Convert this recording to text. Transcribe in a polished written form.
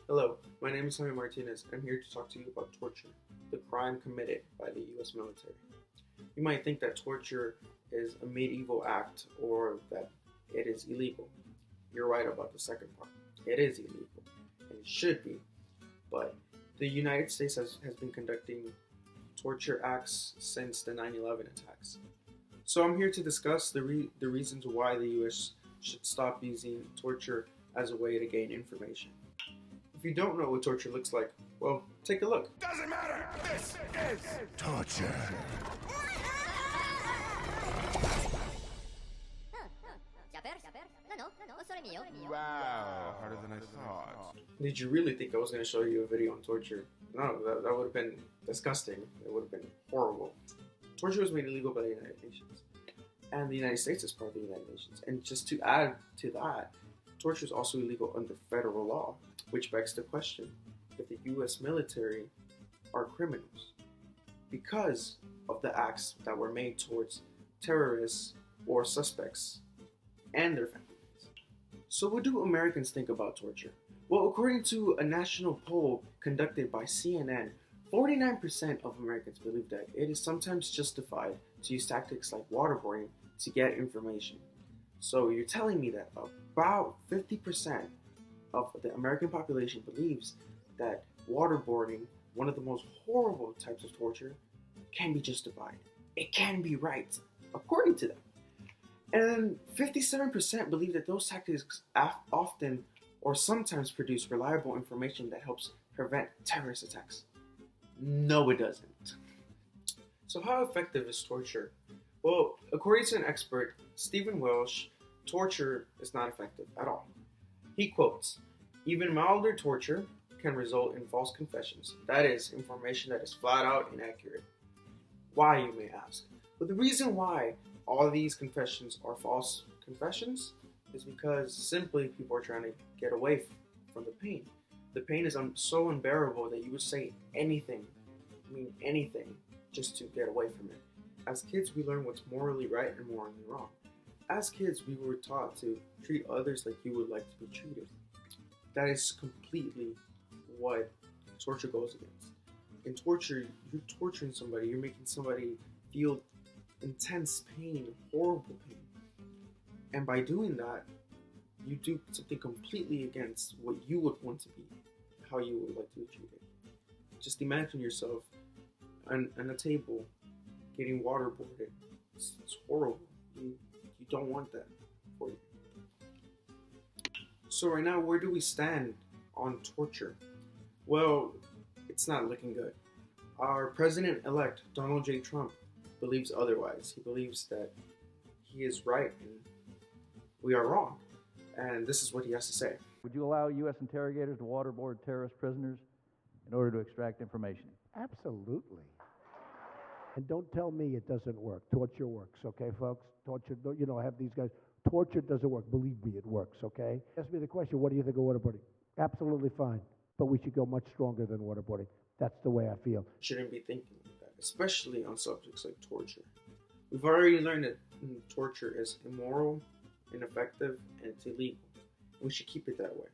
Hello, my name is Jaime Martinez. I'm here to talk to you about torture, the crime committed by the U.S. military. You might think that torture is a medieval act or that it is illegal. You're right about the second part. It is illegal, and it should be, but the United States has been conducting torture acts since the 9/11 attacks. So I'm here to discuss the reasons why the U.S. should stop using torture as a way to gain information. If you don't know what torture looks like, well, take a look. Doesn't matter. This is torture. Wow, harder than I thought. Did you really think I was going to show you a video on torture? No, that would have been disgusting. It would have been horrible. Torture was made illegal by the United Nations. And the United States is part of the United Nations. And just to add to that, torture is also illegal under federal law, which begs the question if the U.S. military are criminals because of the acts that were made towards terrorists or suspects and their families. So what do Americans think about torture? Well, according to a national poll conducted by CNN, 49% of Americans believe that it is sometimes justified to use tactics like waterboarding to get information. So you're telling me that about 50% of the American population believes that waterboarding, one of the most horrible types of torture, can be justified. It can be right, according to them. And 57% believe that those tactics often or sometimes produce reliable information that helps prevent terrorist attacks. No, it doesn't. So how effective is torture? Well, according to an expert, Stephen Welsh, torture is not effective at all. He quotes, "Even milder torture can result in false confessions. That is, information that is flat out inaccurate." Why, you may ask? Well, the reason why all these confessions are false confessions is because simply people are trying to get away from the pain. The pain is so unbearable that you would say anything, anything, just to get away from it. As kids, we learn what's morally right and morally wrong. As kids, we were taught to treat others like you would like to be treated. That is completely what torture goes against. In torture, you're torturing somebody, you're making somebody feel intense pain, horrible pain. And by doing that, you do something completely against what you would want to be, how you would like to be treated. Just imagine yourself on a table getting waterboarded. It's horrible. You don't want that for you. So right now, where do we stand on torture? Well, it's not looking good. Our president-elect, Donald J. Trump, believes otherwise. He believes that he is right and we are wrong. And this is what he has to say. Would you allow U.S. interrogators to waterboard terrorist prisoners in order to extract information? Absolutely. And don't tell me it doesn't work. Torture works, okay, folks? Torture, have these guys. Torture doesn't work. Believe me, it works, okay? Ask me the question, what do you think of waterboarding? Absolutely fine. But we should go much stronger than waterboarding. That's the way I feel. Shouldn't be thinking like that, especially on subjects like torture. We've already learned that torture is immoral, ineffective, and it's illegal. We should keep it that way.